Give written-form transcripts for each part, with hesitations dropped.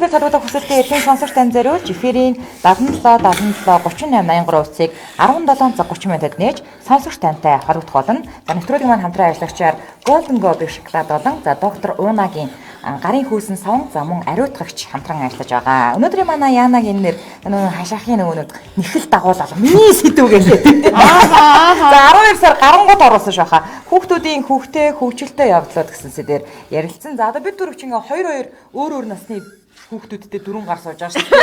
хэлбэр тодруулах хүсэлтэй эдийн сонсогч тань зориулж эфирийн 77 38 83 утсыг 17 цаг 30 минутад нээж сонсогч тантай хоригдох болно. За нэвтрүүлгийн маань хамтран ажиллагчаар Golden Go бих шоколад болон за доктор Унагийн гарын хөөсөн савн за мөн ариутгагч хамтран ажиллаж байгаа. Өнөөдрийн манай Яанагийн нэр хашаахын нэг нэхэл дагуулал миний сэдв гэлээ. За 12 сар гарангууд оруулсан шаха. Хүүхдүүдийн хүүхтэй хөгжилтэй явдлууд гэсэн сэдвээр ярилцсан. За одоо бид дөрөв чинь ингээ 2 өөр насны хүүхдүүдтэй 4 гар сууж байгаа шүү дээ.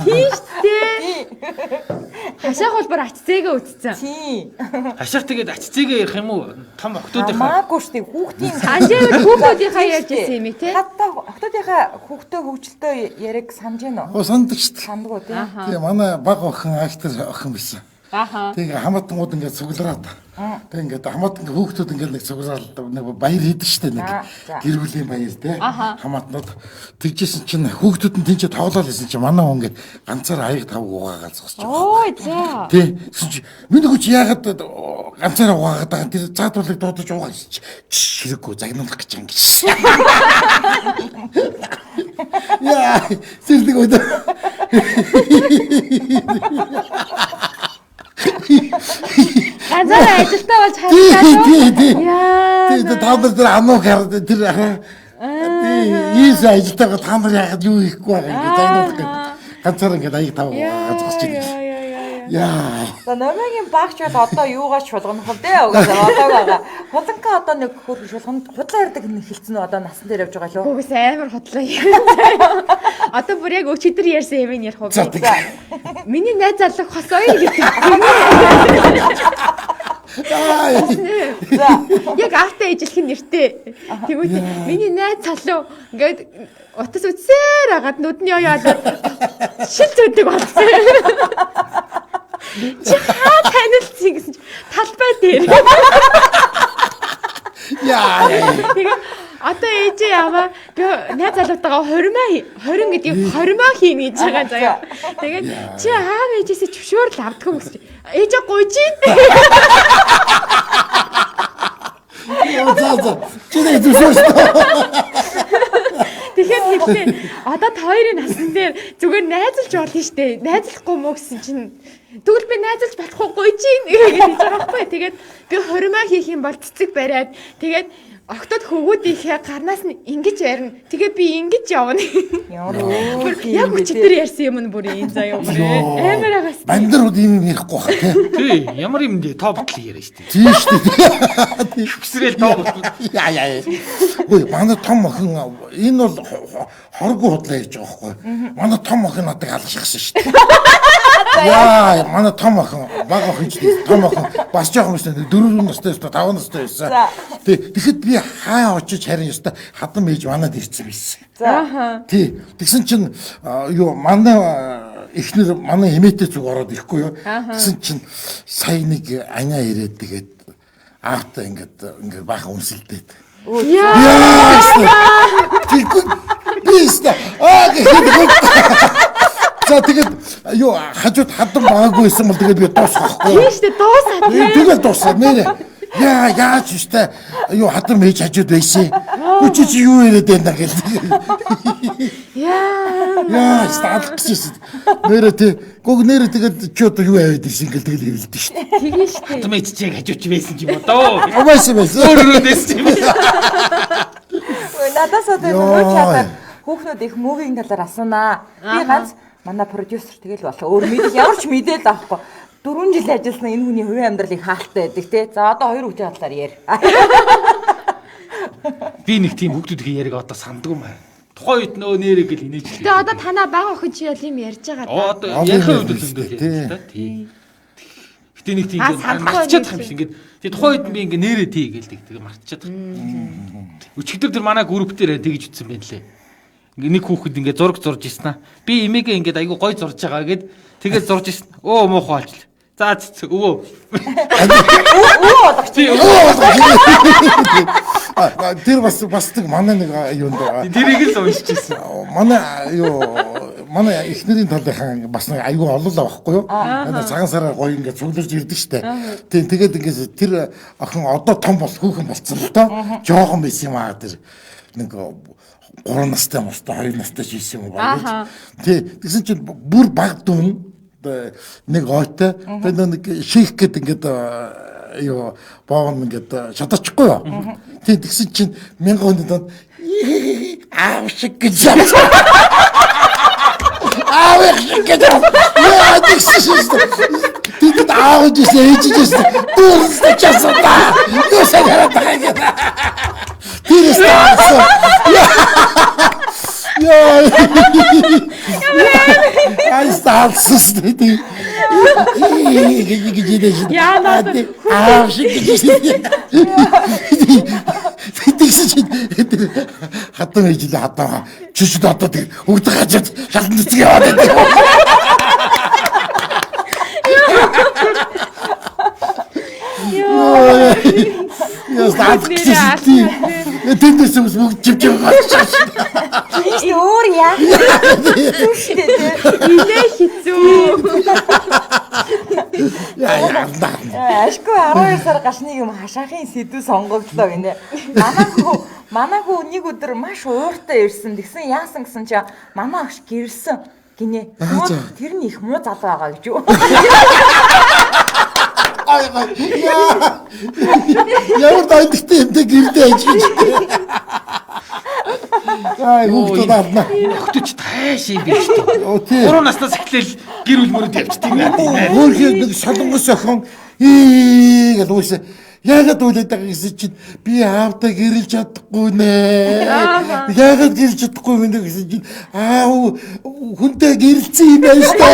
Тийш дээ. Хашаах бол бүр ачцээгээ үтцсэн. Тийм. Хашаах тэгээд ачцээгээ ярих юм уу? Том охтуудынхаа. Хамаагүй шүү дээ. Хүүхдийн Санжээвэр хүүхдүүдийнхаа ярьж ирсэн юм тий. хатта охтуудынхаа хүүхтэй хөгжилтэй яриг санаж гэнэ үү? Санддаг шүү дээ. Сандгүй тий. Тэгээ манай баг охин актер охин байсан. Аха. Тэгээ хамаатангууд ингээд цуглараад. Тэгээ ингээд хамаатан хүүхдүүд ингээд нэг цуглараад нэг баяр хийдэг шүү дээ нэг гэр бүлийн баяр тий. Хамаатнууд тэгжсэн чинь хүүхдүүд нь тэнцээ тоглоал гэсэн чинь манай хүн ингээд ганцаар аяг тав угаагаад зогсож байгаа. Ой за. Тий. Миний хүч яагаад ганцаараа угаагаад байгаа тэр заадуулыг дуудаж уугаа гэж хэрэггүй загнуулах гэж юм гэж. Яа, зэрдэг өдөө. Ганцаараа ажилтаа болж харагдаад. Тий, та нар тэр анууг хараад тэр ийс ажилтаа та нар яагаад юу хийхгүй байгаа юм загнуулах гэж. Ганцаараа ингээд аяг тав зогсож байна. Яа. За номигийн багч бол одоо юугаач шулгах вэ угаасаа одоо байгаа. Хуланка одоо нэг хөрх шулганд худлаа ярддаг хэлсэн нь одоо насан дээр явж байгаа лөө. Үгүйс амар худлаа. Одоо бүр яг өчигдөр ярьсан юм ярих уу? Миний найз залуу хос оё гэдэг. За яг автаа ижилхэн нэртэй. Тэгвэл миний найз залуу ингээд утас үтсээр агаад нүдний оёо шил зүйдэг болсон. Чи хаа танилцсан гэсэн чи талбай дээр. Яа. Тэгээ одоо ээжээ яваа би найз залуутайгаа 20 гэдгийг 20 хийнэ гэж байгаа заяа. Тэгээд чи аав ээжээсээ чөвшөөр л авдаггүй гэсэн. Ээжээ гуйж ийн. За. Чи нэг зүсэж. Тэгэхээр хэлээ одоо та хоёрын насн дээр зүгээр найзалж болно штэ. Найзлахгүй мó гэсэн чинь тэгвэл би найзалж болохгүй гуйж ийн гэж хэлж байгаа байхгүй. Тэгээд би 20 хийх юм бол цэцэг бариад тэгээд октод хөвгүүдийнхээ гарнаас нь ингэж ярина. Тэгээ би ингэж явна. Яг өчтөр ярьсан юм нь бүр энэ заяа бүр амар агаас. Бандрууд юм ярихгүй бах тий. Тий, ямар юм дэ топ ботлоо яриа штэ. Тийм шүү дээ. Хүсрэл топ ботлоо. Яа. Ой, манай том охин энэ бол хоргүй худлаа хийж байгаа байхгүй. Манай том охин надад алгашгсан шүү дээ. Яа, манай том охин, баг охин ч том охин бас жоохон өстэй 4 настай 5 настай байсан. Тэгэхэд би хаа очиж харин ёстой хадам ээж манад ирсэн байсан. За. Тий. Тэгсэн чинь юу манай эхнэр манай эмээтэй зүг ороод ирэхгүй юу. Тэгсэн чинь сая нэг аниа ирээд тэгээд аавтаа ингээд баахан үнсэлдээд. Яа. Бистэ. За тэгээд юу хажууд хадам байгаагүй байсан бол тэгээд би дуусгахгүй. Тийм шүү дээ дуусаад. Тэгээд дуусаад нэрээ. Яа яаж штэ юу хадам ээж хажууд байсан. Үчи чи юу яриад байна гэл. Яа стаалх гэсэн. Нэрээ тий. Гог нэрээ тэгээд чи одоо юу аваад ирсэн гэл тэгэл хэвлэдэж штэ. Тэгээ штэ. Хадам ээж чиг хажууч байсан юм одоо. Аваасан байсан. Өөрөөс юм. Надаас одоо нөгөө чатаар хүүхнүүд их муугийн талаар асуунаа. Би ганц манай продюсер тэгэл болоо. Өөр мэдээ ямар ч мэдээл авахгүй. 4 жил ажилласан энэ хүний хувийн амьдралыг хаалттай байдаг тий. За одоо 2 хүүхдийн талаар яар. Би нэг тийм хүүхдүүдийн яриг одоо сандгүй маа. Тухайн үед нөө нэрэг гэл инээж. Тэгээ одоо танаа бага охин чи ял юм ярьж байгаа да. Одоо ярих үед л зөндөө тий. Гэтэ нэг тийм мартчихад байгаа юм шиг ингээд. Тэгээ тухайн үед би ингээ нэрээ тий гэлдэг. Тэгээ мартчихад. Өчигдөр тэр манай групп дээр тэгж үтсэн байна лээ. Нэг хүүхэд ингээ зураг зурж ирсэн аа. Би эмээгээ ингээд айгу гой зурж байгаа гэд тэгээд зурж ирсэн. Өө муухай болчихлоо. За өвөө. Өө бодогч. Тэр бас тэг манай нэг юунд тэрийг л уншижсэн. Манай эхнэрийн талынхаа бас нэг айгүй олоолаа байхгүй юу? Цагаан сараар гоё ингээд цугларч ирдэг штэ. Тэгээд ингээд тэр охин одоо том бол хүүхэн болцсон л доо. Жохон байсан юм аа тэр нэг 3 настай мостой 2 настай шийсэн юм байна. Тэгсэн чинь бүр баг дүүн нэг ойтой нэг шийх гэдэг ингээд юу боон ингээд шатачихгүй юу. Тэгсэн чинь 1000 оны донд аав шиг гэж аав шиг гэж яа тэгсэн шүү. Тэгэд аав гэж ээжээс дүүрс часаа. Юу сараа тагаа. Тэрс таасан. Яа. Ай сталсс дээ. Яа наад аав шиг гэж. Тэгсэн чинь хатан ээжлээ хатаа чүчд одоо тэг өгдөг хажууд шалан цэцэг яваад байдаг. Яа сталсс. Тэндээс бүгд живжив гацчих. Тийш өөр яа. Илээ хизүү. Ашгүй 12 сар гашныг юм хашаахын сэдв сонгогдлоо гинэ. Манайхүү нэг өдөр маш ууртай ирсэн. Тэгсэн яасан гэсэн чи манай агш гэрсэн гинэ. Тэр нь их муу залуу байгаа гэж юу? Ямар дайдагтай юм те гэрдээ аж гэж. Ай хүүхдүүд авна. Хүүхдүүд тааш юм биш үү? 3 наснаас эхлээл гэр бүл мөрөд явчихдаг юм байна. Өөрхий нэг солонгос охин гэж уусаа. Яагаад үлээд байгаа гэсэн чинь би аавтай гэрэлж чадахгүй нэ. Яагаад гэрэлж чадахгүй юм бэ гэсэн чинь аав хүнтэй гэрэлцсэн юм байна шүү дээ.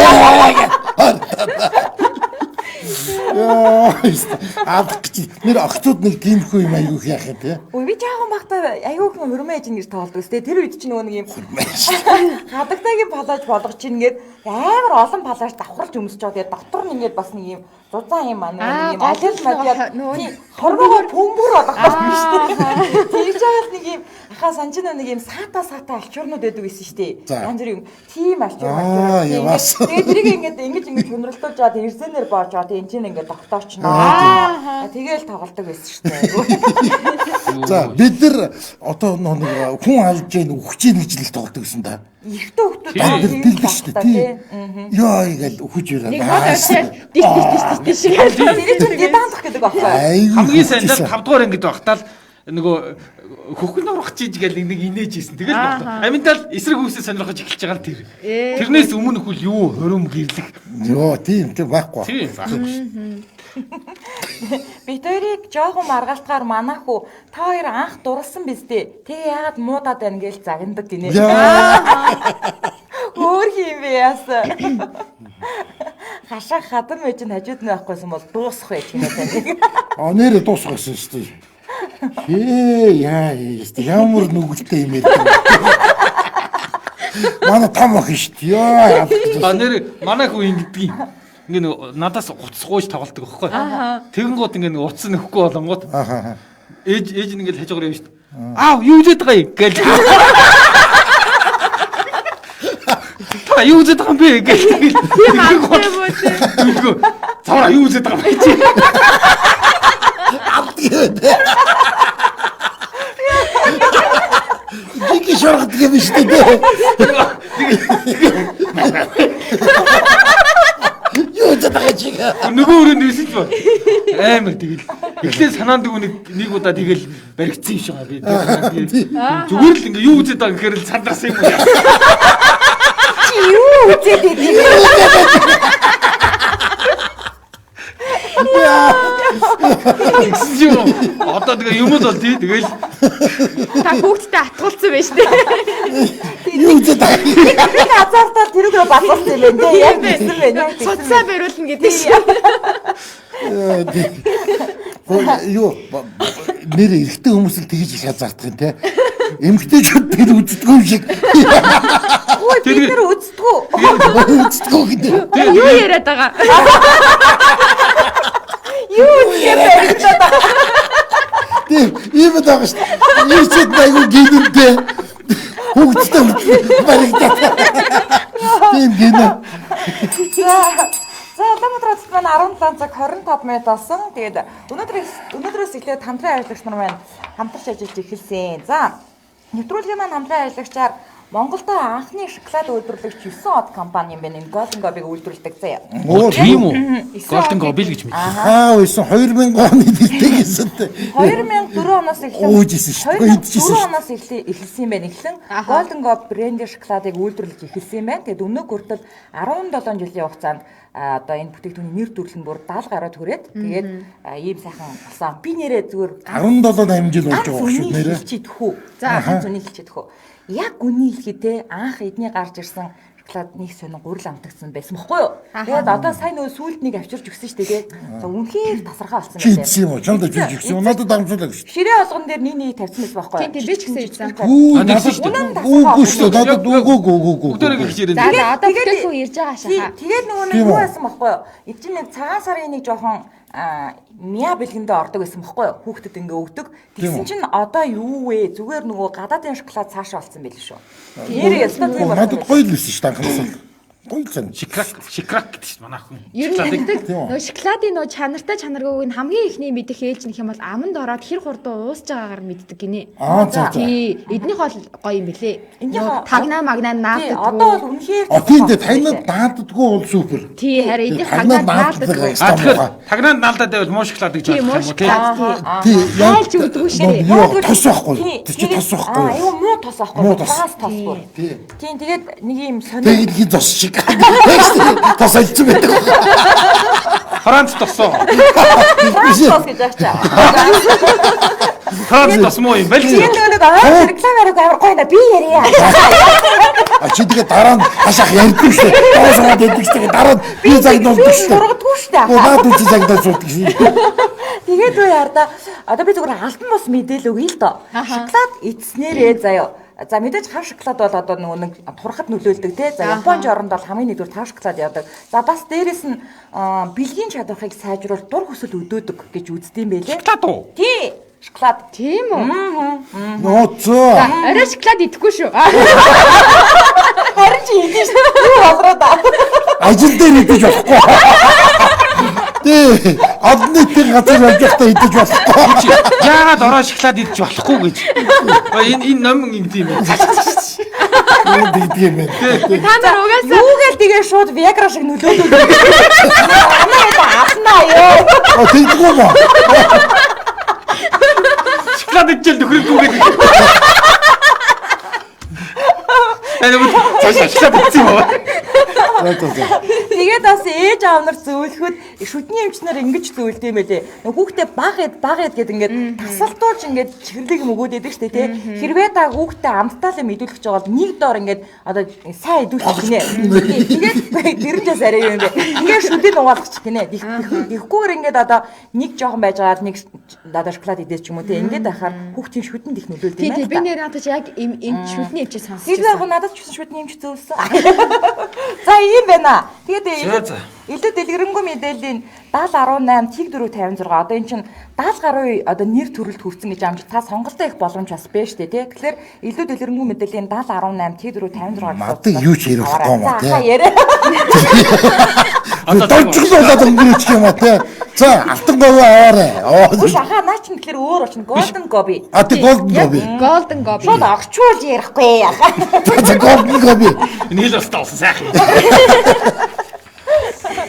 Нэр охтууд нэг тиймхүү юм аягүй яах юм те. Ой би жаахан багтаа аягүй хөрмөөж нэр тоолдог сте. Тэр үед чинь нөгөө нэг юм хадагтайгийн палаж болгож чинь ингээд амар олон палаж давхарч өмсөж байгаа. Тэгээ доктор нь ингээд бас нэг юм зузаан юм аа нэг юм алил мадиад хорвоо пөмбөр болгох биш шүү дээ. Тэгж жаад нэг юм ахаа санчина нэг юм саата алчуурнууд байдаг байсан шүү дээ. Янз бүр юм тийм алчуур мачуур. Тэгээ тэрийг ингээд ингэж хөнрөлтөж жаад эрзэнээр боож жаад энэ чинь ингээд докторч наа. Тэгээл тоглолдог байсан шүү дээ. За бид нар одоо нэг хүн алж яах үхэж ийн гэж л тоглолдог гэсэн да. Ихтэй хөлтөд шүү дээ. Яа игээл үхэж ирээ. Диш шиг. Тэр чинь даандах гэдэг байхгүй. Хамгийн сайн л 5 дугаар ангид багтаал нөгөө хөхн урах чиж гэл нэг инээж ийсэн. Тэгэл бодлоо. Аминдал эсрэг үсээ сонирхож эхэлж байгаа л тэр. Тэрнээс өмнө хөл юу хором гэрлэг. Йоо тийм байхгүй. Тийм байхгүй. Бид хоёрыг жоохон маргаалтгаар манайхүү та хоёр анх дурлсан биз дээ. Тэгээ яагаад муудаад байна гэж загнадаг гинэ. Өөр юм бэ яасан. Хашаа хатан байж нь хажууд нь байхгүйсэн бол дуусах байж гинэ тань. Нэрээ дуусах гэсэн шүү дээ. Яа ямар нүгэлтэй юм бэ? Манай том ах шүү дээ. Яа. Нэр манай хүү ингэдэг юм. Ингээ нэг надаас уцс гуйж тоглолдог байхгүй. Тэгэнгүүт ингээ нэг уцс нөхгүй болонгууд. Ээж нь ингээл хажуугаар явна шүү дээ. Аав юу үзээд байгаа юм гээл. Та юу үзээд байгаа юм бэ гээл. Тийм аа. Цавра юу үзээд байгаа юм чи? Дики шоргот юм шүү дээ. Нөгөө өрөөнд нисэж ба. Амар тэгэл. Эхлээд санаанд нэг удаа тэгэл баригдсан юм шиг байгаа би. Зүгээр л ингээ юу үзээд байгаа гэхээр л сандарсан юм уу? Чи юу үзээд идэв? Тэгсэн юм. Одоо тэгээ юм бол тий тэгэл Та хүүхдтэй атгуулсан байж тээ. Юу үзээд байгаа. Би азартаа тэр рүү батлсан юм байна. Яг гэсэн байна. Судсаа бариулна гэдэг шиг. Юу нэр эрэгтэй хүмүүс л тэгж их азартах юм те. Эмэгтэйчүүд тэр үздэг юм шиг. Ой бид нэр үздэггүй. Үздэг гэдэг. Юу яриад байгаа? Юу яриад байгаа? Тийм ийм байгаа шүү дээ. Ийчээд байгуу гинэнтэй. Хүүхдтэй баригдаад. Тийм гинэ. За Улаанбаатараас маань 17 цаг 25 минут болсон. Тэгээд өнөөдрөөс эхлээд хамтран ажиллагч нар маань хамтарч ажиллаж эхэлсэн. За Нэвтрүүлгийн маань хамтран ажиллагчаар Монголд анхны шоколад үйлдвэрлэгч 9 од компани юм байна. Энэ Golden Gobi-г үйлдвэрлэдэг заяа. Тийм үү? Golden Gobi л гэж мэдээ. Үйсэн 2000 оны бэлтэй гэсэн тэ. 2004 оноос эхлэн Өөжсэн шүү дээ. Идчихсэн 2004 оноос эхэлсэн юм байна. Эхлэн Golden Gobi брендийн шоколадыг үйлдвэрлэж эхэлсэн юм байна. Тэгээд өмнө хүртэл 17 жилийн хугацаанд одоо энэ бүтээгдэхүүний нэр дүрлэн бүр 70 гаруй төрээд тэгээд ийм сайхан болсон. Би нэрээ зүгээр 17 8 жил болж байгаа шүү нэрээ. хэлчихэдхүү. За ганц үнийг хэлчихэдхүү. Яг үний хэлэхдээ анх эдний гарч ирсэн шоколад нэг сонин гурил амтагдсан байсан бохгүй юу? Тэгээд одоо сайн нөө сүулт нэг авчирч өгсөн шүү дээ. За үнхээр тасархаа болсон Чи идсэн юм уу? Чамд жиж өгсөн. Надад дамжуулаа гэж. Ширээ олгон дээр нэг тавьсан байсан бохгүй юу? Тийм би ч гэсэн ийдсэн. Үгүй шүү дээ. Надад үгүй. Бүгдээрээ гэж ирэн. За одоо бүтээгдэхүүн ирж байгаа шахаа. Тэгээд нөгөө нэг юу байсан бохгүй юу? Энд чинь нэг цагаан сарын нэг жоохон мя бэлгэндээ ордог байсан бохгүй юу? Хүүхдэд ингээ өгдөг. Тэгсэн чинь одоо юу вэ? Зүгээр нөгөө гадаадын шоколад цаашаа болсон байл шүү. Тэр ястаа тийм байна. Надад гоё л байсан шүү дээ анхнаасаа. Гоё л зэн. Шикрак гэдэг чинь манайх хүн. Ер нь мэддэг нөгөө шоколадын нөгөө чанартай чанаргүйг нь хамгийн ихний мэдэх ээлж нөх юм бол аманд ороод хэр хурдан уусж байгаагаар мэддэг гинэ. За. Тий, эднийх бол гоё юм бэлээ. Тагнаа магнаа нааддаг. Одоо бол үнэхээр Тийм дээ танад нааддаггүй бол супер. Тий, харин эднийх тагнаа нааддаг. Тэгэхээр тагнаанд наалдаад байвал муу шоколад гэж Тий, муу бодох юм уу шоколад. Тий. Хайлж өгдөг шүү. Юу тос байхгүй. Тэр чи тос байхгүй. Аюу муу тос байхгүй. Муу тос. Тас тосгүй. Тийм тэгээд нэг юм сонир Тэгээд хий зос шиг. Тос алдсан байдаг. Франц тосоо. тос гэж ачаа. Франц тос муу юм байл. Тийм нэг рекламаар амар гоё да би ярья. Чи тэгээ дараа нь хашаах ярьдаг шүү. Тоосоод ярьдаг шүү. Дараа нь би загнуулдаг шүү. Сургадгүй шүү дээ. Наад үгүй загнуулдаг шүү. Тэгээд үе ярда одоо би зүгээр альбан бос мэдээлэл өгье л доо. Шоколад эцснээрээ заяа. За мэдээж хав шоколад бол одоо нөгөө нэг турхад нөлөөлдөг тий. За Японы оронд бол хамгийн нэгдүгээр тав шоколад яадаг. За бас дээрэс нь бэлгийн чадварыг сайжруулах дур хүсэл өдөөдөг гэж үздэм байлээ. Шоколад уу? Тий. Шоколад. Тийм үү? Нөө зөө. Орой шоколад идэхгүй шүү. Харин чи идэж шүү. Болроо да. Ажил дээр идэж болохгүй. Тий. Од нийтийн газар явж байхдаа идэж болохгүй. Яагаад ороо шоколад идэж болохгүй гэж. Энэ ном юм тийм ээ. Юу дийдэг юм бэ? Та нар угаасаа Юугээл тэгээ шууд Viagra шиг нөлөөлөд. Амаа авснаа ёо. Тэгдэг юм уу? Шоколад идчихэл нөхрөлгүй гэдэг. Цааш шоколад идсэн юм уу? Тэгээд бас ээж аав нар зөөлөхөд шүдний эмчнэр ингэж зөөлдөм байлээ. Хүүхдээ баг гэдэг ингээд тасалтуулж ингээд чихэрлэг юм өгөөд идэг штэ тий. Хэрвээ та хүүхдээ амттаалаа мэдүүлэх гэж байгаа бол нэг доор ингээд одоо сайн идүүлэх гинэ. Тэгээд дэрнээс арай юм бэ. Ингээд шүдийг угаалгачих гинэ. Ихэхгүйгээр ингээд одоо нэг жоохон байж байгаа нэг надад шоколад идэж ч юм уу тий. Ингээд байхаар хүүхдийн шүдэнд их нөлөөлдөг юм байна. Тий, би нэр надад яг энэ шүдний эмчээ сонсож Тэр яг надад ч шүдний эмч зөөлсөн. За ийм байна. Тэгээд илүү дэлгэрэнгүй мэдээллийн 7018 тэг 456 одоо эн чинь 70 гаруй одоо нэр төрөлд хүрсэн гэж амж та сонголтоо их боломж бас байна шүү дээ тий. Тэгэхээр илүү дэлгэрэнгүй мэдээллийн 7018 тэг 456 Мадыг юу ч ярихгүй юм аа тий. За яриа. Дончгол болоод өнгөрөөч юм аа тий. За алтан говь аваарай. Үгүй шахаа наа чи тэгэхээр өөр очно Golden Gobi. Тий Golden Gobi. Golden Gobi. Шууд огчуулж ярихгүй яхаа. За Golden Gobi. Энэ хэл бас таасан сайхан.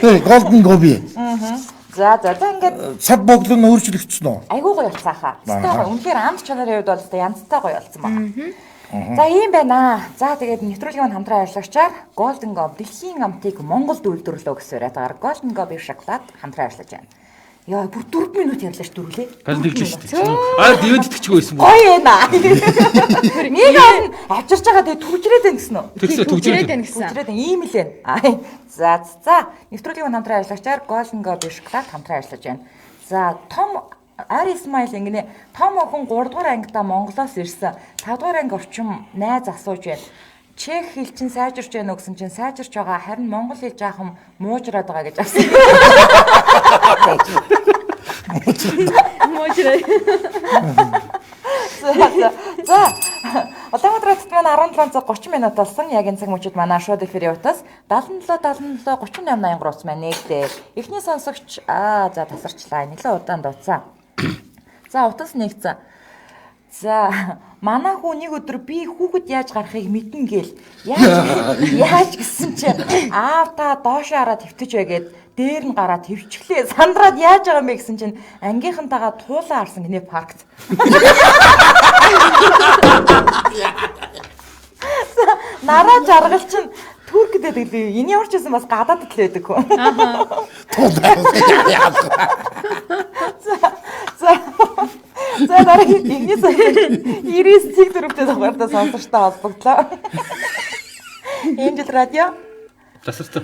Тий Golden Gobi. За ингээд Сав боглон өөрчлөгдсөн үү? айгуу гоё болсон хаа. Стаа үнэхээр амт чанарын хувьд бол янзтай гоё болсон байна. За ийм байна. За тэгээд нэвтрүүлгийн маань хамтран ажиллагчаар Golden Gobi дэлхийн амтыг Монголд үйлдвэрлэв гэсэн яриатаар Golden Gobi шоколад хамтран ажиллаж байна. Яа бүр 4 минут ярьлаа ш дөрвөлээ. Галин тэглээ шүү дээ. Дивэнд итгэчихгүй байсан мó. Гоё ээ. Нэг он авчирч байгаа тэгээд түгжрээд байна гэсэн үү? Түгжрээд байна гэсэн. Түгжрээд ийм л байна. За нэвтрүүлгийн маань хамтран ажиллагчаар Golden Gobi шоколад хамтран ажиллаж байна. За том Ари Исмаил ингэнэ том охин 3 дугаар ангидаа Монголоос ирсэн. 5 дугаар анги орчим найз асууж байна. Чех хэл чинь сайжирч байна уу гэсэн чинь сайжирч байгаа харин монгол хэл жаахан муужраад байгаа гэж асуусан. Муужраа. За Улаанбаатар хотод маань 1730 минут болсон. Яг энэ цаг мөчид манай шууд эфирийн утас 77 38 83 маань нэгдээ. Эхний сонсогч за тасарчлаа. Нэлээд удаан дууцсан. За утас нэгцэн. За манай хүү нэг өдөр би хүүхэд яаж гарахыг мэднэ гээл. Яаж гэсэн чи аав та доош хараад твтэж байгээд дээр нь гараад твчихлээ. Сандраад яаж байгаа юм бэ гэсэн чинь ангийнхантайгаа туулаа харсан гинэ паркт. Нараа жаргал чинь Туркд байдаг лээ. Энэ ямар ч байсан бас гадаадд л байдаг хөө. За дараагийн нэгнээс 99 цэг дөрөвтэй дугаартай сонсогчтой холбогдлоо. Энжел радио. Засартай.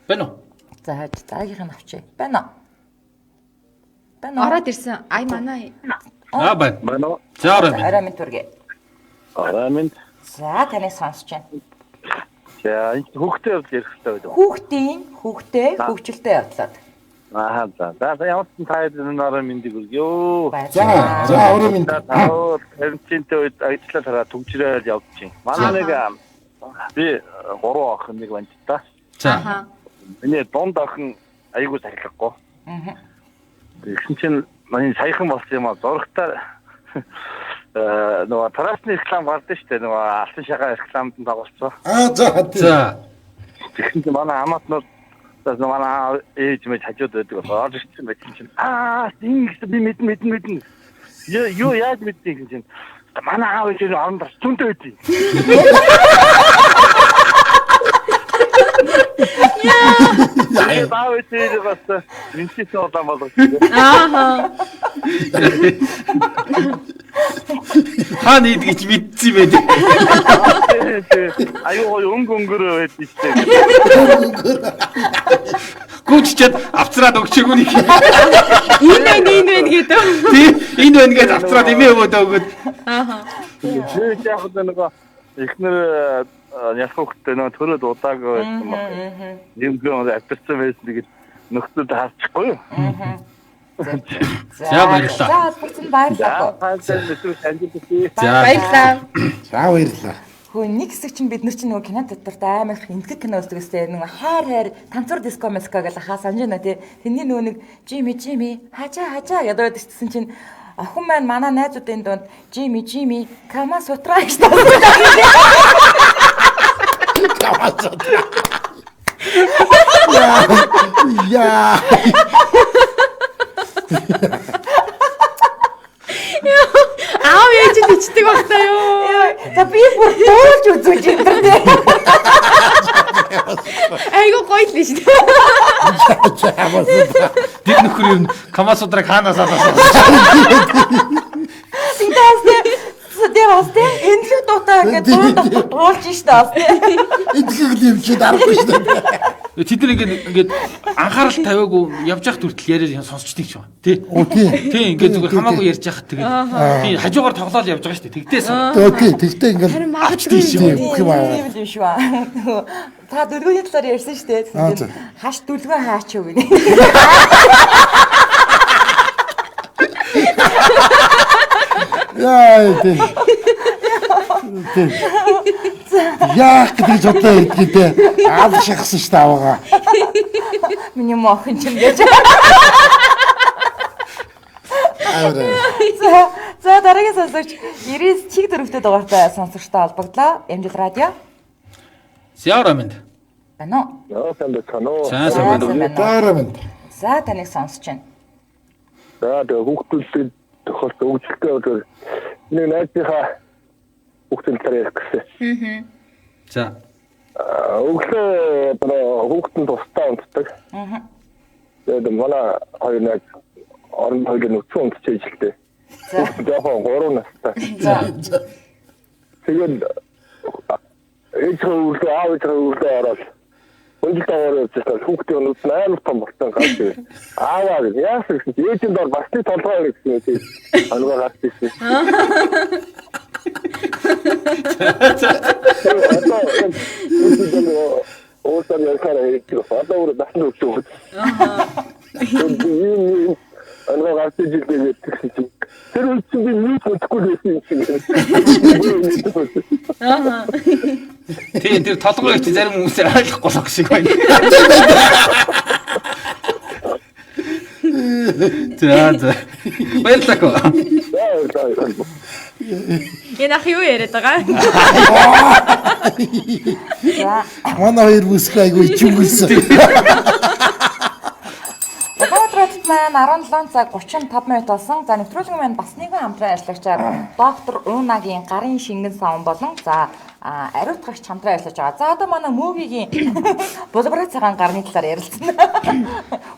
Байна уу? За цаагийнх нь авчи. Байна уу? Ороод ирсэн. Ай манай. Байна. Байна уу? За орой. Арай минь түргээ. Арай минь. За таныг сонсож байна. За энэ хүүхдээ явдал ярих хэрэгтэй байдаг. Хүүхдээ хөгжилтэй явдлаад. Аа за ямар ч таад нараа мэндийг өргөё. За өөрөө минь таа карантинтэй үед ажлаа тараа төгжрээд явж чинь. Манай нэг би 3 охин нэг байна та. За. Миний дунд охин айгуу сахилахгүй. Тэгсэн чинь манай саяхан болсон юм а зургатаар нөгөө тарасны реклам гардаг шүү дээ. Нөгөө алсын шагаа рекламд нь тоглолцоо. За. Тэгсэн чинь манай хамаатнууд манай ээж мэж хажууд байдаг болохоор орж ирсэн байх чинь ингэж би мэднэ. Юу яаж мэддэг юм чинь манай аав ээж оронд зүүнтэй байдیں۔ Яа баа ээж бас минтис удаа болгох. Хаа нэгдгийч мэдсэн юм бэ? Аюу өнгөрөө байдیں۔ Гүччээд авцраад өгчээгүй нэг. Энэ гэдэг. Тийм энэ байна гэж авцраад имээ өгөөд. Тэгээд яг нөгөө эхнэр ялах хөттэй нөгөө төрөөд удаагүй байсан байна. Юм гоо авчирсан байсан тэгээд нөхдөд харчихгүй юу? За баярлалаа. За бүгд баярлалаа. Баярлалаа. За баярлалаа. Хөө нэг хэсэг чинь бид нар чинь нөгөө кино театрт амар их энтгэг кино үздэг өстэй нөгөө хайр танцвар диско меска гэж хаа санаж байна тий. Тэрний нөгөө нэг Жими хажаа гэдэг гэсэн чинь охин маань манай найзуудын дунд Жими Кама Сутра гэж таадаг. Кама Сутра. Яа. Аав ээж ичдэг багтаа юу? За би бүр дуулж үзүүлж энэ дээ. Айгу гоё л шүү дээ. Дид нөхөр юм Камасудраг хаанаас авсан. Тэвэстэй энэхүү дутаа ингээд дуулж штэ. Эдгээр юм чи дарахгүй штэ. Тэд нар ингээд анхаарал тавиагүй явж явах хүртэл яриад сонсчдгийг ч байна. Тий. Тий ингээд зүгээр хамаагүй ярьж явах тэгээд би хажуугаар тоглоал явж байгаа шүү дээ. Тэгдээс. Тэгтээ ингээд Магадгүй бүх юм аа. юм шүү аа. Та дөлгөөний талаар ярьсан шүү дээ. Хаш дөлгөө хаач юу гэнэ. Яа тий. Яах гэж бодоо идэхтэй аав шахсан шүү дээ аваагаа. Миний мохон ч юм гэж. За дараагийн сонсогч 99 чиг дөрөвтэй дугаартай сонсогчтой холбогдлоо. Эмжил радио. Сярамэнд. Байна уу? Яа сайн байна. Сярамэнд. За таныг сонсож байна. За тэгээ хүүхдүүд тохиолдол өгчлөлтэй бол нэг найзынхаа хүүхдүүдээр ярих гэсэн. За. Өглөө хүүхдэн тусдаа унтдаг. Тэгээд манай хоёр найз орон хоёрын нүцгэн унтж ижлээ. Жоохон 3 настай. За. Тэгээд өглөө аав өглөө ороод өндөр таваар хүүхдийн нүд амар том болсон гаш. Ааваа яасан гэсэн чинь ээжинд бол басны толгой гэсэн юм. Ангаа гарч ирсэн. Оолтар ярахаар хэлдэг. Одоо өөр басны өгчөө. Ангаа гарч ирсэн гэсэн чинь тэр үчиг би нэг хөтггүй байсан. Тийм тэр толгой их зарим хүмүүсээр ойлгохгүй л шиг байна. За. Баярлалаа. Энэ ах юу яриад байгаа? За. Манай хоёр бүсгүй айгүй ичимгүүлсэн. Улаанбаатарт маань 17 цаг 35 минут болсон. За нэвтрүүлэг маань бас нэгэн хамтран ажиллагчаар доктор Унагийн гарын шингэн савн болон за ариутгагч хамтран ажиллаж байгаа. За одоо манай мөөгийн булбараа цагаан гарны талаар ярилцсан.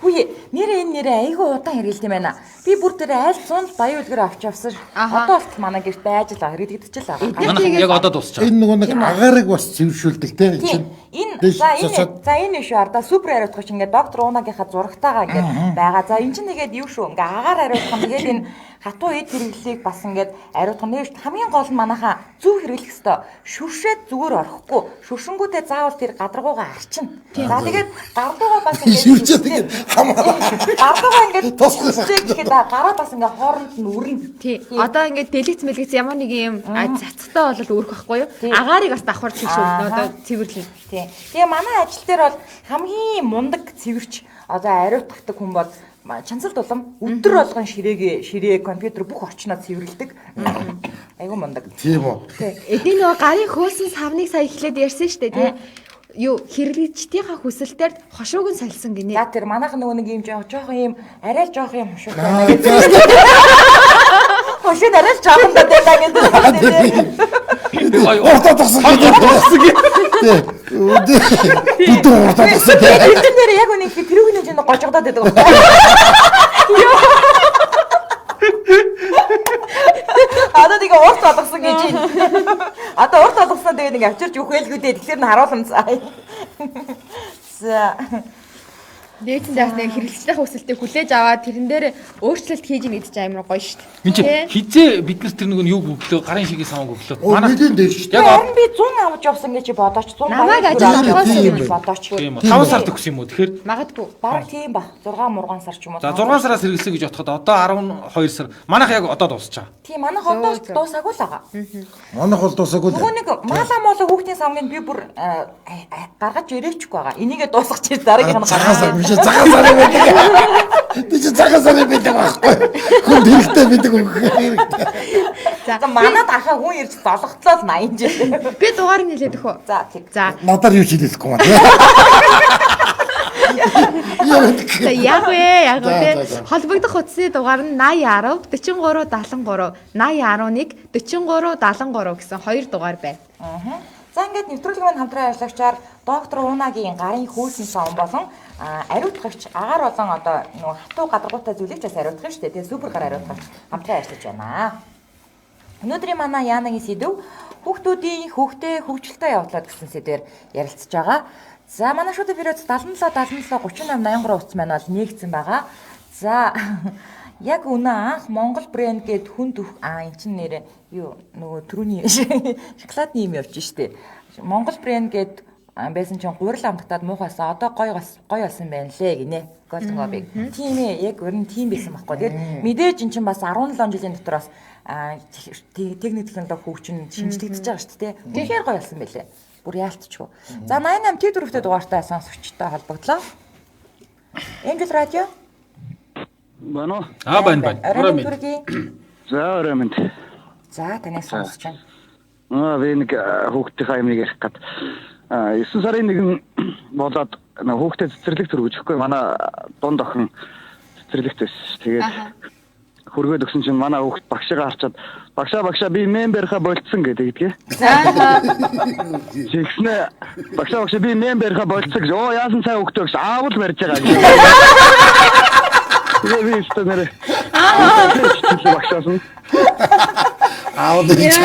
Үгүй нэрээ энэ нэрээ айгүй удаан хэрэгэлт юм байна. Би бүр тэр айл 100 баян үлгэр авч явсан. Одоо болт манай гэрт байж л байгаа хэрэгдэж л байгаа. Манай яг одоо дуусчихаа. Энэ нөгөө нэг агаарыг бас цэвэршүүлдэг тийм. Энэ энэ шүү арда супер ариутгагч ингээд доктор Унагийнхаа зурагтайгаа ингээд байгаа. За энэ чинь тэгээд юу шүү ингээ агаар ариутгах нь тэгээд энэ хатуу эд хэрэглэлийг бас ингээд ариутгах нь хамгийн гол нь манайхаа зөв хэрэглэх ёстой. Шүршээд зүгээр орохгүй. Шүршингүүтээ заавал тэр гадаргуугаа арчина. За тэгээд гардуугаа бас ингээд шүршээд ингээд хамаа. Гардуугаа ингээд тусчихгээд гараа бас ингээд хооронд нь үрнэ. Тий. Одоо ингээд дэлгэц мэлгэц ямар нэг юм цацтай бол өөрөх байхгүй юу? Агаарыг бас давхар чиг шүү. Одоо цэвэрлэн. Тий. Тэгээ манай ажил дээр бол хамгийн мундаг цэвэрч одоо ариутгадаг хүн бол Чанцал дулам өдөр болгон ширээ компьютер бүх орчноо цэвэрлэдэг. Айгу мундаг. Тийм үү. Эдний нөгөө гарын хөөсөн савныг сая эхлээд ярьсан шүү дээ тий. Юу хэрэглэгчдийнхаа хүсэлтээр хошууг нь солисон гинэ. За тэр манайх нөгөө нэг юм жоохон юм арай л жоохон юм хошууг байна. Хошуу арай л жоохон даа гэдэг. Уртаа тассан гэдэг. Бид уртаа тассан. Тэр нэр яг үнийг тэрүүгийн хэмжээнд гожигдоод байдаг байна. Одоо нэг урт болгосон гэж байна. Одоо урт болгосноо тэгээ нэг авчирч өгөх байлгүй дээ. Тэгэхээр нь харуулсан. За. Дээдсэн даas нэг хэрэглэгчдийн хүсэлтийг хүлээж аваад тэрэн дээр өөрчлөлт хийж нэгдэж амар гоё шүү дээ. Энд чи хизээ бид нар тэр нэг нь юу өглөө гарын шигээ савг өглөө. Манайд дээр шүү дээ. Яг харин би 100 авч явсан гэж бодооч 100 намайг ажиллах бодооч. 5 сар төгс юм уу тэгэхээр? Магадгүй. Бараг тийм ба 6 сар ч юм уу. За 6 сараас хэрэглэсэн гэж бодоход одоо 12 сар. Манайх яг одоо дуусчаа. Тийм манайх одоо дуусаагүй л байгаа. Манайх бол дуусаагүй л. Нөгөө нэг маала мооло хүүхдийн самгийн би бүр гаргаж ирээчгүй байгаа. Энийгээ дуусгачих дараагийн нь гаргаж. Биш цагаан сарын байдаг. Биш цагаан сарын байдаг байхгүй. Хүн хэрэгтэй байдаг хэрэгтэй. За манад ахаа хүн ирж зологтлоо 80 жил. Би дугаар нь хэлээд өгөө. За тийм. За. Надаар юу ч хэлэхгүй маа. За яг үү. Холбогдох утасны дугаар нь 8010 4373 8011 4373 гэсэн хоёр дугаар байна. За ингээд нэвтрүүлэг маань хамтран ажиллагчаар доктор Унагийн гарын хөөсөн савн болон ариутгагч агаар болон одоо нөгөө хатуу гадаргуутай зүйлийг ч бас ариутгах шүү дээ. Тэгээ супер гар ариутгагч хамтран ажиллаж байна. Өнөөдрийн манай Яанагийн сэдв хүүхдүүдийн хүүхдээ хөгжилтэй явуулаад гэсэн сэдвээр ярилцж байгаа. За манай шууд период 77 38 83 утас маань бол нэгдсэн байгаа. За яг үнэ анх Монгол брэнд гээд хүн төх эн чин нэрээ юу нөгөө түрүүний шоколадны юм явж штэ. Монгол брэнд гээд байсан чинь гурил амтагдаад муухайсаа одоо гоё болсон байна лээ гинэ. Golden Gobi. Тийм ээ яг өрн тийм байсан байхгүй. Тэгээд мэдээж эн чинь бас 17 жилийн дотор бас техник технологи хөгжин шинжлэгдэж байгаа шүү дээ. Тэгэхээр гоё болсон байлээ. Бүр яалтчгүй. За 88 T4-тэй дугаартай сонсогчтой холбогдлоо. Angel Radio. Бано. Байна. За өрөөмөнд. За танаас сонсож байна. Би нэг хүүхдийнхаа юмыг ярих гээд 9 сарын 1 болоод хүүхдэд цэцэрлэг төрөжөхгүй манай дунд охин цэцэрлэгт байсан. Тэгээд хүргээд өгсөн чинь манай хүүхд багшаа харчаад багшаа би мемберха болцсон гэдэг. Тэгснэ багшаа би мемберха болцсон гэж яасан цай хүүхдөө гэж аавал барьж байгаа. Би стэнэр. Багшаасан. Аавал гэж.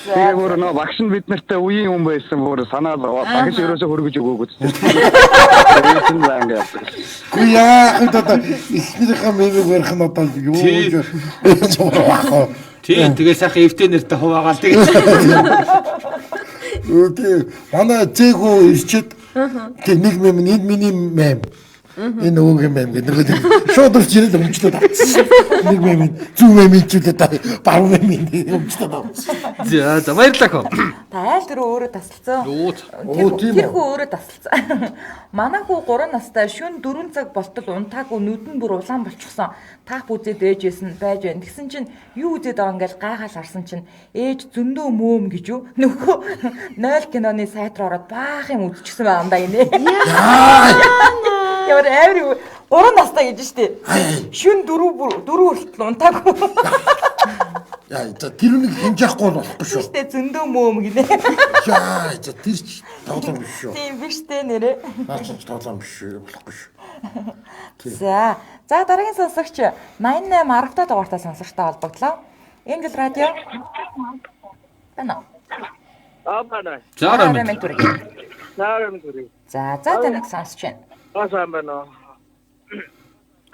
Тэгээ бүр нөө багш нь бид нартай үеийн хүн байсан бүр санаа багш ерөөсө хөргөж өгөөгүй. Гү яа одоо ихнийхээ мемиг барих нь одоо юу гэж байна. Тий, тэгээ сайхан эвтэй нэртэй хуваагаал тэгээ. Манай зээгүү ирчээд тэг нэг мем нэг миний мем. Энэ өвөг юм байна гэдэг. Нөгөө шууд урж ирэл өмчлөд авчихсан. Нэг мэмийн зүү мэмийн чүлээ та баруун мэмийн өмчлөд авчихсан. За баярлалаа хөө. Та айл дөрөв өөрөө тасалсан. Тийм Тэр хүү өөрөө тасалсан. Манай хүү 3 настай шөнө 4 цаг болтол унтаагүй нүдэн бүр улаан болчихсон. Таах үзээд ээжсэн байж байна. Тэгсэн чинь юу үзээд байгаа ингээл гайхал харсан чинь ээж зөндөө мөөм гэж юу. Нөхөө 0 киноны сайт руу ороод баах юм үзчихсэн байгаа юм да гинэ. Ямар амир 3 настай гэж штэ. Шөнө 4 хүртэл унтаагүй. Яа, тэр нэг хинжаахгүй болохгүй шүү. Штэ зөндөө мөөм гинэ. Яа, тэр ч тоглоом биш шүү. Тийм биш тэ нэрэ. Наач тоглоом биш болохгүй шүү. За дараагийн сонсогч 88 10-та дугаартай сонсогчтой холбогдлоо. Angel Radio. Бана. Бана. Заарам. За таныг сонсож байна. Сайн байна.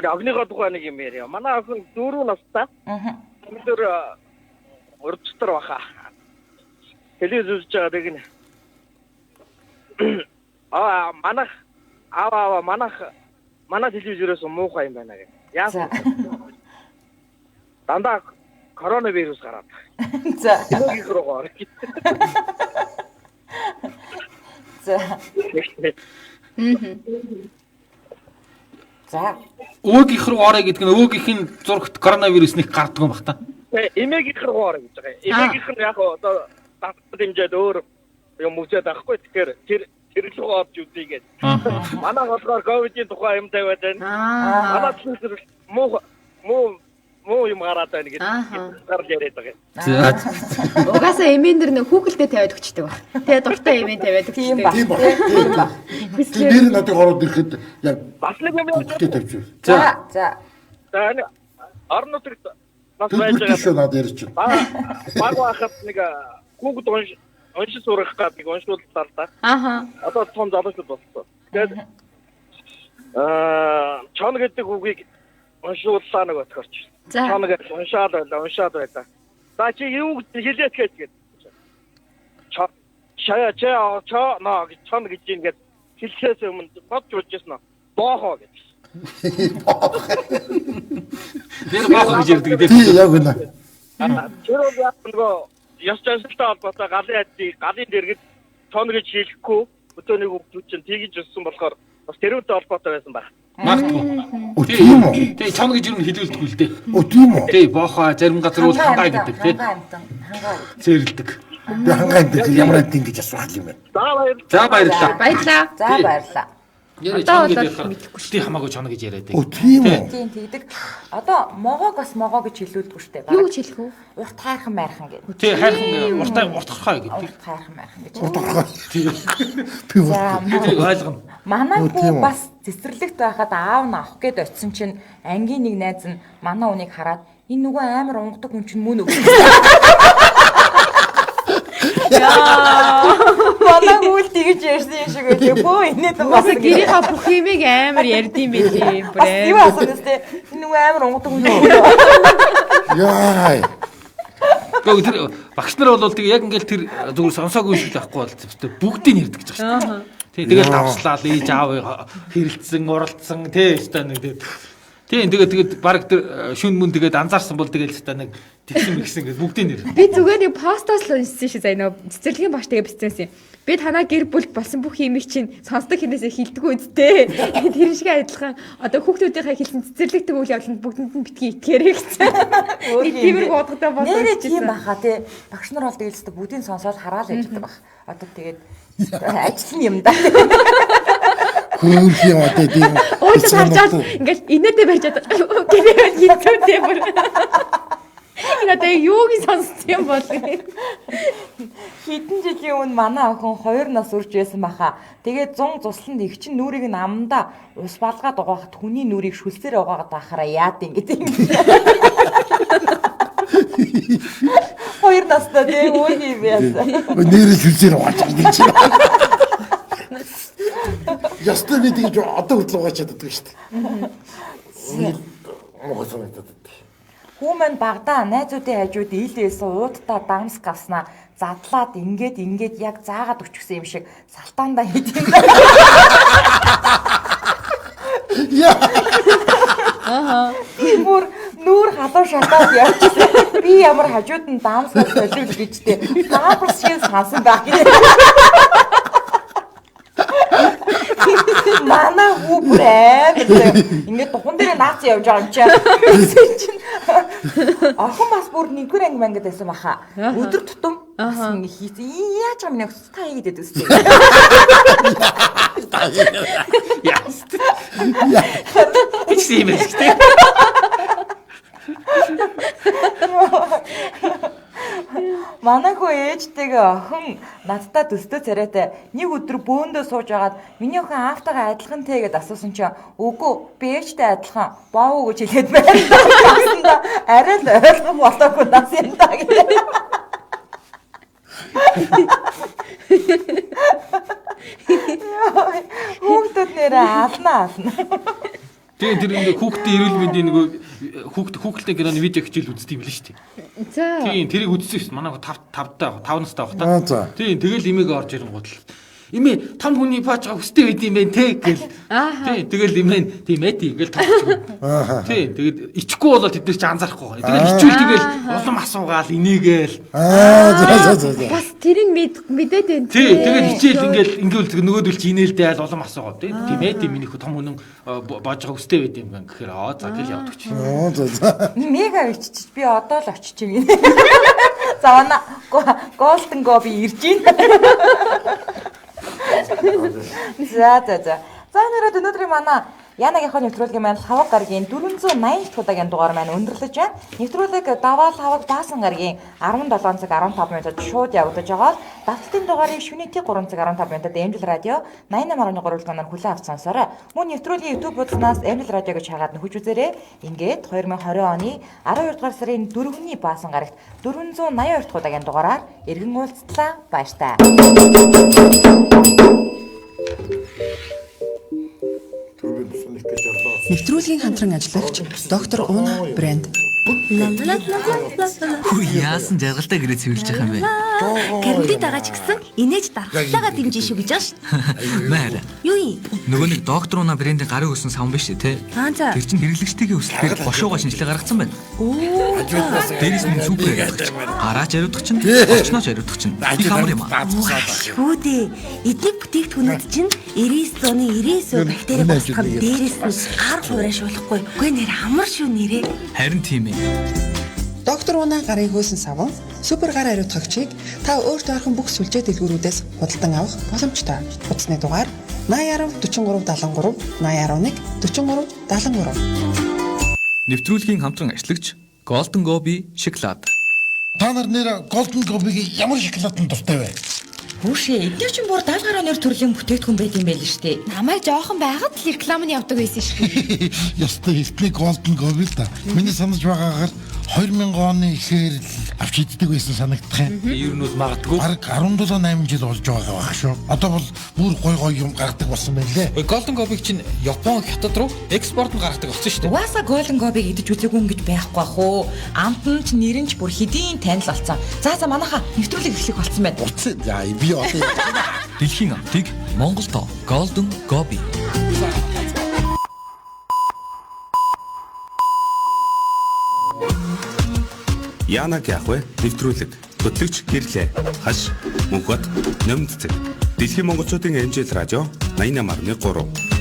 Огныхоо тухай нэг юм яриа. Манай охин 4 настай. Тэр урдчтар баха. Телевиз үзэж байгаа гэнэ. Манай телевизээрээс муухай юм байна гэх. Яасан. Дандаа коронавирус гараад. За. Нэг руугаар. За. За. Өөг их рүү орё гэдэг нь өөг ихийн зурагт коронавирус нэг гардаг юм бах та. Эмээг их рүү орё гэж байгаа. Эмээг их нь яг одоо татдаг хэмжээд өөр юм үзээд байхгүй. Тэгэхээр тэр л орж үзье гэж. Манай болохоор ковидын тухай юм тавиад байна. Манай тэр муу юм гараад байна гэж гарч яриад байгаа. За. Угаасаа эмээн дэр нэг хүүхэлдээ тавиад өгчдөг баг. Тэгээ дуртай эмээн тавиад өгчдөг. Тийм ба. Тэр надад ороод ирэхэд яг Бас нэг юм хөдөлгөөтэй тавьчих. За. орон нутагт бас Тэр байж бүтэн шүү байгаа. надад ярьж байна. Баг хахад нэг хүүхэд уншиж сурах гэдэг уншуултаар та. Одоо том залуучууд болсон. Тэгээд чон гэдэг үгийг уншууллаа нэг өтгөрч. Чон гэдэг уншаад байлаа. За чи юу хэлээд гэж. Чон гэж ингээд хэлхээс өмнө бодж үзсэн нь боохоо гэж. Тэр баах гэж ярьдаг дээ. Тий яг үнэ. Тэр бол яг нөгөө ёс заншилтай холбоотой галын дэргэд чон гэж хэлэхгүй өдөөний хүүхдүүд чинь тэгж өссөн болохоор бас тэрүүнтэй холбоотой байсан баг. Магадгүй. Тийм үү? Тий чон гэж юу хэлүүлдэг л дээ. Тийм үү? Тий боохоо зарим газар бол хангаа гэдэг тий. Зэрэлдэг. Би хангаа гэдэг ямар нэг ингэж асуух юм бэ? За баярлалаа. Баярлаа. За баярлалаа. Яа чон гэдэг тий хамаагүй чон гэж яриад Оо байдаг. тийм үү? Тийм тэгдэг. Одоо могоог бас могоо гэж хэлүүлдэг шүү дээ. Юу гэж хэлэх вэ? Урт хайрхан майрхан гэдэг. Тий хайрхан уртахаа гэдэг. Урт хайрхан майрхан гэж. Тий. За Тий ойлгоно. манай тийм үү? хүү бас цэцэрлэгт байхад аав нь авах гээд очисон чинь ангийн нэг найз нь манай үнийг хараад энэ нөгөө амар унгадаг хүн чинь мөн үү? Манай хүү тэгж ярьсан юм шиг байлээ. Бөө инээд Бас гэрийнхаа бүх юмыг амар ярьдсан байлээ. Бас юу асуусан тест энэ нөгөө амар унгадаг хүн чинь. Яа. Гэхдээ тэр багш нар бол тэг яг ингээл тэр зүгээр сонсоогүй шиг байхгүй бол бүгдийг ярьдаг гэж байна шүү дээ. Тий тэгэл давслаа ээж аав хэрэлцсэн уралдсан тий өстой нэг тэгээд баг тэр шүн мөн тэгээд анзаарсан бол тэгэл өстой нэг тэгсэн гэж бүгдийг нэр. Би зүгээр нэг постоос л уншсан шүү заа нөө цэцэрлэгийн багш тэгээ бичсэн юм. Би танаа гэр бүл болсон бүх юмыг чинь сонсдог хинээсээ хилдэггүй үсттэй. Тэр шиг адилхан одоо хүүхдүүдийнхээ хэлсэн цэцэрлэгтэй үйл явдланд бүгдэнд нь битгий итгээрэй гэсэн. Тиймэр бодготой болсон. Нэрээ тийм баха тий. Багш нар бол тэгэл өстө бүгдийг сонсоод хараал ярьдаг баг. Одоо тэгээд ажил юм да. Хөөс юм одоо тийм. Өөдөө харжаад ингээл инээдээ барьж одоо гэрээ хитүүтэй бүр. Инээдээ юуг сонссон юм бол. Хэдэн жилийн өмнө манай охин 2 нас үрж байсан баха. Тэгээд 100 цусланд их чин нүрийг нь амандаа ус балгаад угаахад хүний нүрийг шүлсээр угаагаад байхаараа яад ингэ тийм. 2 настай тийм үгүй юм яасан. Нэрээ шүлсээр угаач гэдэг чинь. Ястаа би тэгж одоо хөдлөө угаачаад байдаг шүү дээ. Мохоо санагдаад байдаг. Хүмүүс багада найзуудын хажууд ийлээс уудтаа дамс гавснаа задлаад ингээд яг заагаад өчгсөн юм шиг салтаандаа хийдэг юм байна. Яа. Бүр нүүр халуун шатаад явчихсан. Би ямар хажууд нь даамсаа солиуд гэжтэй. Памперс шиг сансан байх гэх. Манай хүү бүрээ. Ингээд духан дээр наац явж байгаа юм чинь. Охин бас бүр нэгэр анги мангад байсан баха. Өдөр тутам гэсэн хийсэн. Яаж байгаа минь та хийгээд өстэй. Хич юм бэ гэхдээ. Манай хүү ээжтэйгээ охин надтай төстөө царайтай нэг өдөр бөөндөө сууж агаад миний охин аавтайгаа адилхан те гэдээ асуусан чинь үгүй би ээжтэй адилхан боо гэж хэлээд байна. Арай л ойлгох болоогүй нас юм даа гэх. Хүүхдүүд нэрээ ална. Тэгээ тэр нэг хүүхдийн эрүүл мэндийн нэг хүүхдтэй киноны видео хичээл үздэг юм л шүү дээ. За. Тийм тэрийг үзсэн шүү. Манай 5 настай байх Аа, та. за. Тийм тэгэл имийг орж ирэнгууд л имээ том хүний паажгаа хүстэй байд юм бэ те гэл. Тийм тэгэл имээ тийм ээ тэгэл тавчих. Тийм тэгээд ичихгүй болоод тэд нар ч анзаарахгүй. Тэгэл ичүүл тэгэл улам асуугаал инээгээл. За. Бас тэрийг мэдээд байна. Тийм тэгэл хичээл ингээл нөгөөдөл чи инээлдээл улам асуугаа. Тийм ээ тийм миний том хүн паажгаа хүстэй байд юм байна гэхээр за гэл явдаг чи. За. Мега иччих би одоо л очиж юм. За манай Golden Go би ирж байна. За. За нэрээд өнөөдрийн манай Янагийнхаа нэвтрүүлгийн маань хаваг гарагийн 480 удаагийн дугаар маань өндөрлөж байна. Нэвтрүүлэг даваал хаваг баасан гарагийн 17 цаг 15 минутад шууд явагдаж байгаа. Давталтын дугаарыг шөнийн 3 цаг 15 минутад Эмжил радио 88.3 уралдаанаар хүлээн авч сонсоорой. Мөн нэвтрүүлгийн YouTube хуудаснаас Эмжил радио гэж хагаад нөхөж үзээрэй. Ингээд 2020 оны 12 дугаар сарын 4-ний баасан гарагт 482 удаагийн дугаараар эргэн уулзлаа. Баяртай. Нэвтрүүлгийн хамтран ажиллагч доктор Уна брэнд. Хүү яасан жаргалтай гэрээ цэвэрлж байгаа юм бэ? Карантин байгаа ч гэсэн инээж дархлаагаа дэмжин шүү гэж байгаа шүү. Мэр. Юу юм? Нөгөө нэг доктор Уна брэндийн гарын хөөсөн савн биш үү те? За. Тэр чинь хэрэглэгчдийн өсөлтөөр бошоогоо шинжилгээ гаргацсан байна. Оо. Дээрээс нь супер яриадагч. Гараач яриадах чинь, орчнооч яриадах чинь. Их амар юм аа. Хүүдээ. Эдний бүтээгдэхүүнүүд чинь 99.99% бактери босгох дээрээс нь 10 хуурайшуулахгүй. Үгүй нэр амар шүү нэрээ. Харин тийм ээ. Доктор Уна гарын хөөсөн савн супер гар ариутгагчийг та өөртөө орхон бүх сүлжээ дэлгүүрүүдээс худалдан авах боломжтой. Утасны дугаар 80 43 73 80 11 43 73. Нэвтрүүлгийн хамтран ашиглагч Golden Gobi шоколад. Та нар нэр Golden Go-гийн ямар шоколаданд дуртай вэ? Хүүшээ эдгээр чинь бүр 70 гаруй нэр төрлийн бүтээгдэхүүн байт юм байл л штэ. Намайг жоохон байгаад л реклам нь явдаг байсан шүү. Ястай эртний Golden Go л да. Миний санаж байгаагаар 2000 оны ихээр л авч иддэг байсан санагдах юм. Ер нь бол магадгүй. Бараг 17-8 жил болж байгаа байх шүү. Одоо бол бүр гой юм гаргадаг болсон байлээ. Golden Go-ыг чинь Япон хятад руу экспорт нь гаргадаг болсон шүү дээ. Угаасаа Golden Go-ыг идэж үзээгүй юм гэж байхгүй бах уу? Амтнд ч нэр нь ч бүр хэдийн танил болсон. За манайха нэвтрүүлэг эхлэх болсон байна. Утсан. За би одоо Дэлхийн амтыг Монголдо Golden Gobi. Янаг яах вэ? Нэвтрүүлэг. Хөтлөгч гэрлээ. Хаш, мөнхөд, нэмт цэг. Дэлхийн монголчуудын Эмжил радио 88.3.